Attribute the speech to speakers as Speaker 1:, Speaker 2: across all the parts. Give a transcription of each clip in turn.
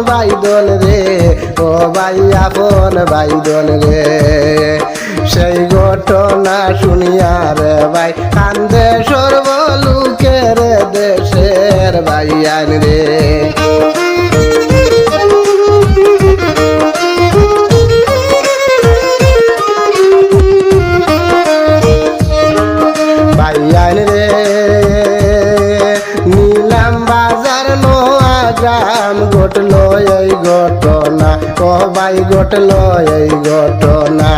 Speaker 1: বাইদন রে, ও ভাই আপন বাইদন রে। সেই ঘটনা শুনিয়া রে ভাই কান্দে সর্বলোকের দেশের ভাইয়ান রে। ভাইয়ান রে নীলাম বাজার নোয়াগ্রাম ঘটলো এই ঘটনা, ও ভাই ঘটলো এই ঘটনা।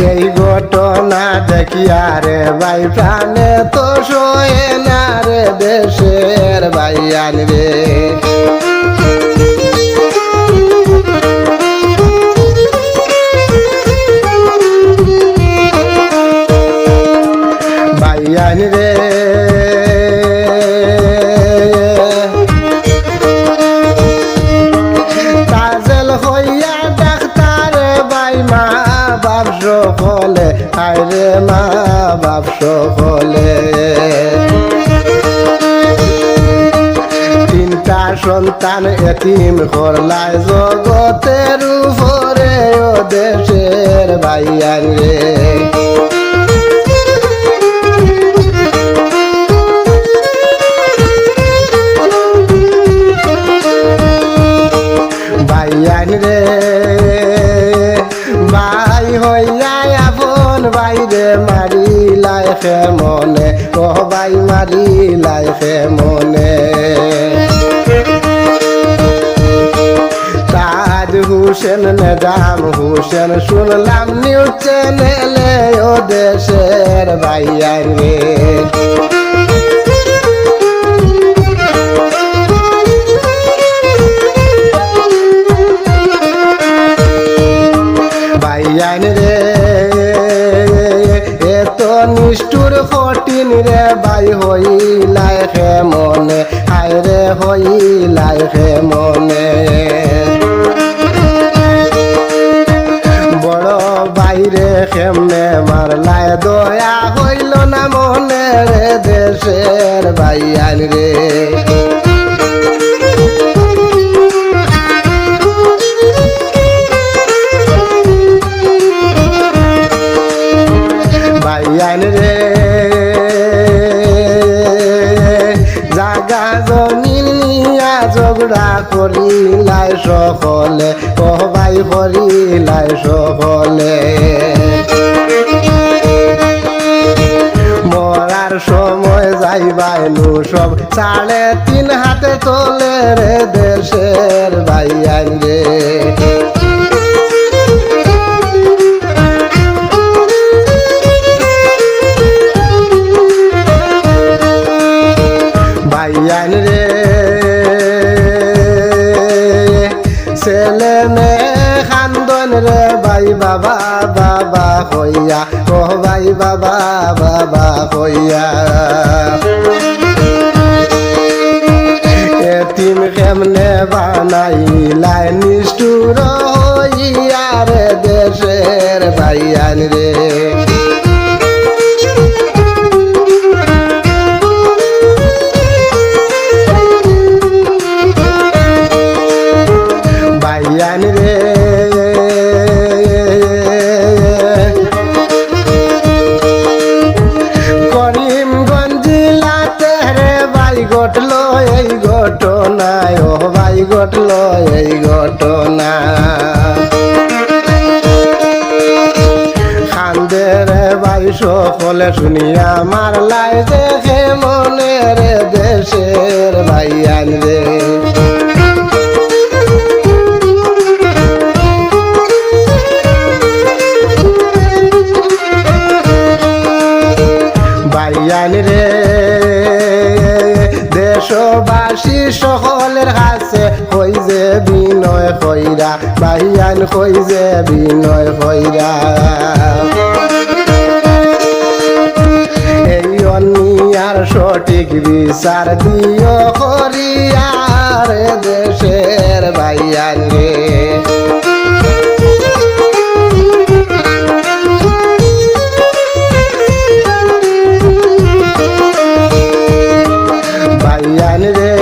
Speaker 1: এই ঘটনা দেখিয়া রে ভাই প্রাণে তো সয়ে না রে দেশের ভাইয়ান রে। ভাইয়ান রে কাজল হইয়া ডাক্তার ভাই মা বাপ সকলে, হায়রে মা বাপ সকলে। তিনটা সন্তান এতিম করলায় জগতের উপরে ও দেশের ভাইয়ান রে। ভাইয়ান রে ভাই হইয়া আপন ভাই রে মারিলাই খে মনে, ও ভাই মারিলাই খে মনে। তাজ হুসেন নেজাম হুসেন শুনলাম নিউজ চ্যানেলে ও দেশের ভাইয়ান রে। ভাইয়ান রে এত নিষ্ঠুর কঠিন রে ভাই হইলাই খে মনে, হায়রে হইলাই খে মনে। বড় বাইরে কেমনে মারলায় দয়া হইল না মনে রে দেশের ভাইয়ান রে। ভাইয়ান রে জাগা জমিন নিয়া ঝগড়া করিলাই সকলে, ও ভাই করিলাই সকলে। মরার সময় যাইবাই নু সব 3.5 হাতে তোলে রে দেশের ভাইয়ান রে। ভাইয়ান রে ছেলে মেয়ে খান্দন রে ভাই বাবা বাবা হইয়া, ও ভাই বাবা বাবা হইয়া। এতিম কেমনে বানাইলাই নিষ্ঠুর হইয়া রে দেশের ভাইয়ান রে। ভাইয়ান রে করিমগঞ্জ জেলাতে রে ভাই ঘটলো এই ঘটনা, ও ভাই ঘটলো এই ঘটনা। কান্দে রে ভাই সকলে শুনিয়া মারলাই দেখে মনে রে দেশের ভাইয়ান রে। ভাইয়ান রে দেশবাসী সকলের কাছে কই যে বিনয় কইরা, ভাইয়ান কই যে বিনয় কইরা। এই অন্যায়ের সঠিক বিচার দিও করিয়া রে দেশের ভাইয়ান রে। ভাইয়ান রে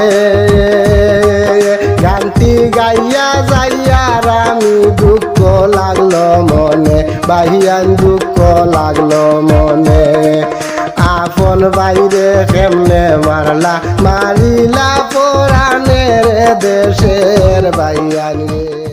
Speaker 1: গানটি গাইয়া যাইয়ার আমি দুঃখ লাগলো মনে বাহিয়ান দুঃখ লাগলো মনে আপন বাইরে কেমনে মারলা মারিলা পরাণের দেশের বাইয়ান রে